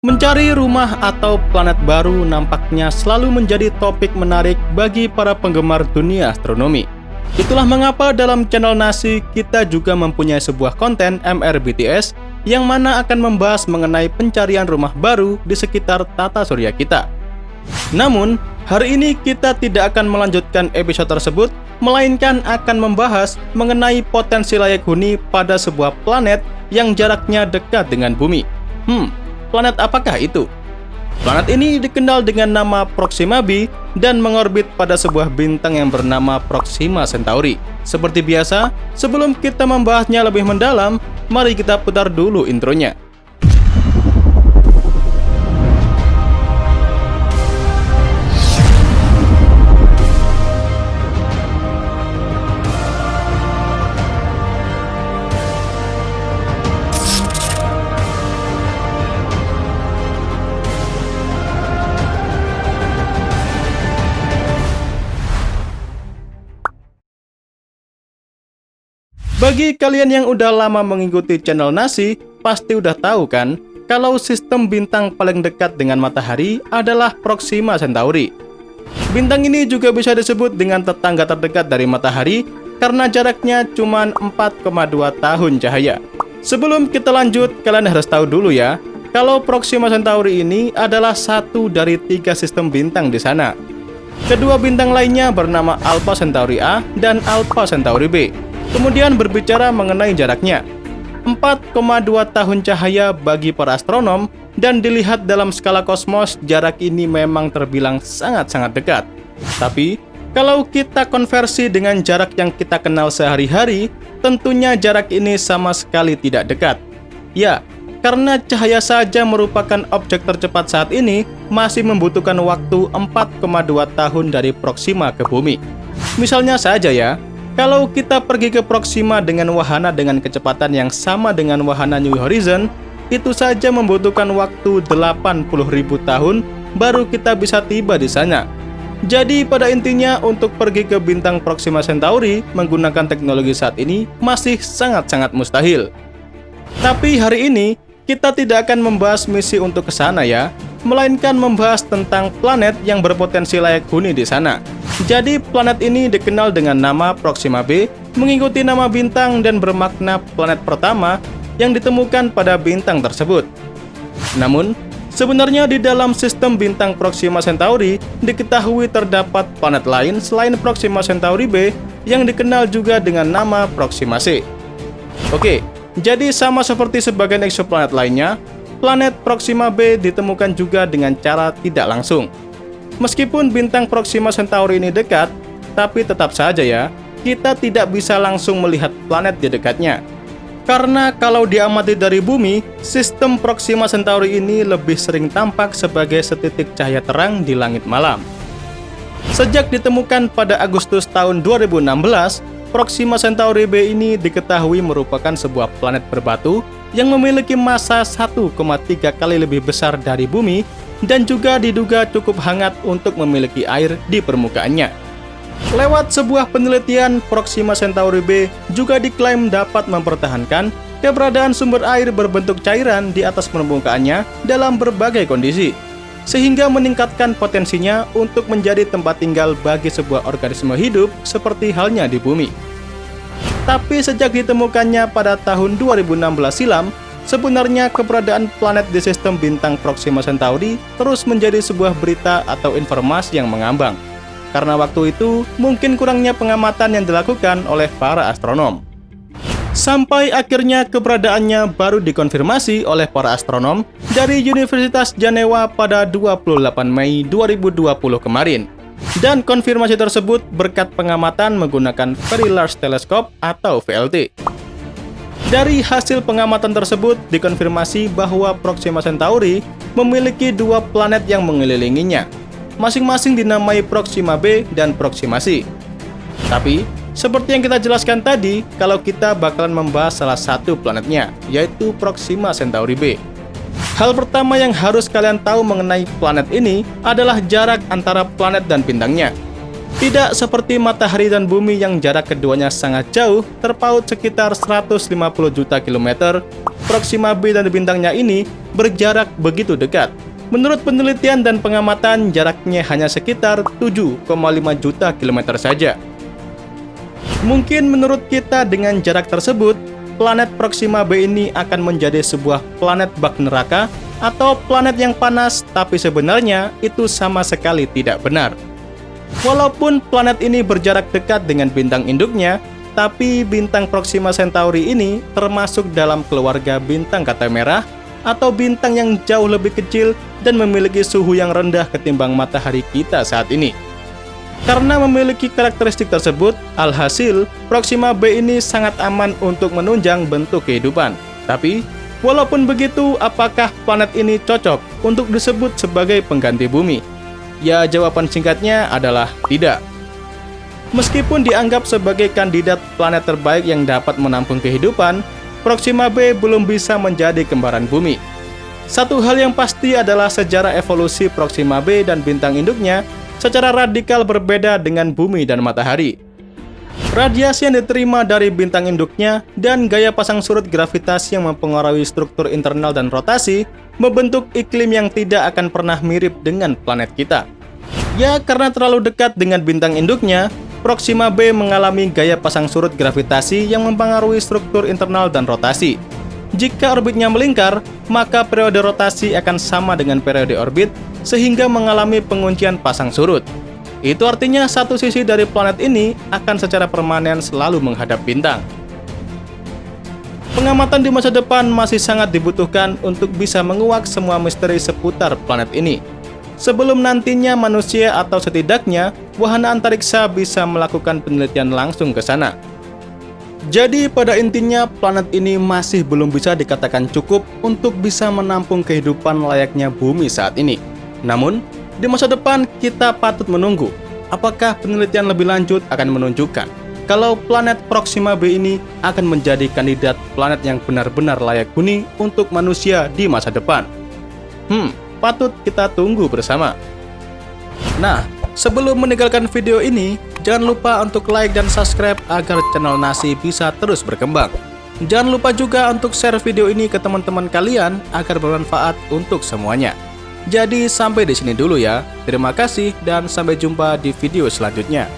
Mencari rumah atau planet baru nampaknya selalu menjadi topik menarik bagi para penggemar dunia astronomi. Itulah mengapa dalam channel Nasi kita juga mempunyai sebuah konten MRBTS yang mana akan membahas mengenai pencarian rumah baru di sekitar tata surya kita. Namun, hari ini kita tidak akan melanjutkan episode tersebut, melainkan akan membahas mengenai potensi layak huni pada sebuah planet yang jaraknya dekat dengan bumi. Planet apakah itu? Planet ini dikenal dengan nama Proxima b dan mengorbit pada sebuah bintang yang bernama Proxima Centauri. Seperti biasa, sebelum kita membahasnya lebih mendalam, mari kita putar dulu intronya. Bagi kalian yang udah lama mengikuti channel Nasi, pasti udah tahu kan kalau sistem bintang paling dekat dengan matahari adalah Proxima Centauri. Bintang ini juga bisa disebut dengan tetangga terdekat dari matahari karena jaraknya cuma 4,2 tahun cahaya. Sebelum kita lanjut, kalian harus tahu dulu ya, kalau Proxima Centauri ini adalah satu dari 3 sistem bintang di sana. Kedua bintang lainnya bernama Alpha Centauri A dan Alpha Centauri B. Kemudian berbicara mengenai jaraknya, 4,2 tahun cahaya bagi para astronom, dan dilihat dalam skala kosmos, jarak ini memang terbilang sangat-sangat dekat. Tapi, kalau kita konversi dengan jarak yang kita kenal sehari-hari, tentunya jarak ini sama sekali tidak dekat. Ya, karena cahaya saja merupakan objek tercepat saat ini, masih membutuhkan waktu 4,2 tahun dari Proxima ke bumi. Misalnya saja ya, kalau kita pergi ke Proxima dengan wahana dengan kecepatan yang sama dengan wahana New Horizon, itu saja membutuhkan waktu 80.000 tahun baru kita bisa tiba di sana. Jadi pada intinya untuk pergi ke bintang Proxima Centauri menggunakan teknologi saat ini masih sangat-sangat mustahil. Tapi hari ini kita tidak akan membahas misi untuk ke sana ya, melainkan membahas tentang planet yang berpotensi layak huni di sana. Jadi planet ini dikenal dengan nama Proxima b, mengikuti nama bintang dan bermakna planet pertama yang ditemukan pada bintang tersebut. Namun, sebenarnya di dalam sistem bintang Proxima Centauri diketahui terdapat planet lain selain Proxima Centauri b yang dikenal juga dengan nama Proxima c. Oke, jadi sama seperti sebagian eksoplanet lainnya, planet Proxima b ditemukan juga dengan cara tidak langsung. Meskipun bintang Proxima Centauri ini dekat, tapi tetap saja ya, kita tidak bisa langsung melihat planet di dekatnya. Karena kalau diamati dari bumi, sistem Proxima Centauri ini lebih sering tampak sebagai setitik cahaya terang di langit malam. Sejak ditemukan pada Agustus tahun 2016, Proxima Centauri b ini diketahui merupakan sebuah planet berbatu yang memiliki massa 1,3 kali lebih besar dari bumi dan juga diduga cukup hangat untuk memiliki air di permukaannya. Lewat sebuah penelitian, Proxima Centauri b juga diklaim dapat mempertahankan keberadaan sumber air berbentuk cairan di atas permukaannya dalam berbagai kondisi, sehingga meningkatkan potensinya untuk menjadi tempat tinggal bagi sebuah organisme hidup seperti halnya di bumi. Tapi sejak ditemukannya pada tahun 2016 silam, sebenarnya keberadaan planet di sistem bintang Proxima Centauri terus menjadi sebuah berita atau informasi yang mengambang. Karena waktu itu mungkin kurangnya pengamatan yang dilakukan oleh para astronom. Sampai akhirnya keberadaannya baru dikonfirmasi oleh para astronom dari Universitas Jenewa pada 28 Mei 2020 kemarin. Dan konfirmasi tersebut berkat pengamatan menggunakan Very Large Telescope atau VLT. Dari hasil pengamatan tersebut dikonfirmasi bahwa Proxima Centauri memiliki 2 planet yang mengelilinginya, masing-masing dinamai Proxima b dan Proxima c. Tapi, seperti yang kita jelaskan tadi, kalau kita bakalan membahas salah satu planetnya, yaitu Proxima Centauri b. Hal pertama yang harus kalian tahu mengenai planet ini adalah jarak antara planet dan bintangnya. Tidak seperti matahari dan bumi yang jarak keduanya sangat jauh, terpaut sekitar 150 juta kilometer, Proxima b dan bintangnya ini berjarak begitu dekat. Menurut penelitian dan pengamatan, jaraknya hanya sekitar 7,5 juta kilometer saja. Mungkin menurut kita dengan jarak tersebut, planet Proxima b ini akan menjadi sebuah planet bak neraka atau planet yang panas, tapi sebenarnya itu sama sekali tidak benar. Walaupun planet ini berjarak dekat dengan bintang induknya, tapi bintang Proxima Centauri ini termasuk dalam keluarga bintang kaca merah atau bintang yang jauh lebih kecil dan memiliki suhu yang rendah ketimbang matahari kita saat ini. Karena memiliki karakteristik tersebut, alhasil Proxima b ini sangat aman untuk menunjang bentuk kehidupan. Tapi, walaupun begitu, apakah planet ini cocok untuk disebut sebagai pengganti bumi? Ya, jawaban singkatnya adalah tidak. Meskipun dianggap sebagai kandidat planet terbaik yang dapat menampung kehidupan, Proxima b belum bisa menjadi kembaran bumi. Satu hal yang pasti adalah sejarah evolusi Proxima b dan bintang induknya secara radikal berbeda dengan bumi dan matahari. Radiasi yang diterima dari bintang induknya dan gaya pasang surut gravitasi yang mempengaruhi struktur internal dan rotasi membentuk iklim yang tidak akan pernah mirip dengan planet kita. Ya, karena terlalu dekat dengan bintang induknya, Proxima b mengalami gaya pasang surut gravitasi yang mempengaruhi struktur internal dan rotasi. Jika orbitnya melingkar, maka periode rotasi akan sama dengan periode orbit, sehingga mengalami penguncian pasang surut. Itu artinya satu sisi dari planet ini akan secara permanen selalu menghadap bintang. Pengamatan di masa depan masih sangat dibutuhkan untuk bisa menguak semua misteri seputar planet ini. Sebelum nantinya manusia atau setidaknya wahana antariksa bisa melakukan penelitian langsung ke sana. Jadi pada intinya planet ini masih belum bisa dikatakan cukup untuk bisa menampung kehidupan layaknya bumi saat ini. Namun, di masa depan kita patut menunggu apakah penelitian lebih lanjut akan menunjukkan kalau planet Proxima b ini akan menjadi kandidat planet yang benar-benar layak huni untuk manusia di masa depan. Patut kita tunggu bersama. Nah, sebelum meninggalkan video ini, jangan lupa untuk like dan subscribe agar channel Nasi bisa terus berkembang. Jangan lupa juga untuk share video ini ke teman-teman kalian agar bermanfaat untuk semuanya. Jadi sampai di sini dulu ya. Terima kasih dan sampai jumpa di video selanjutnya.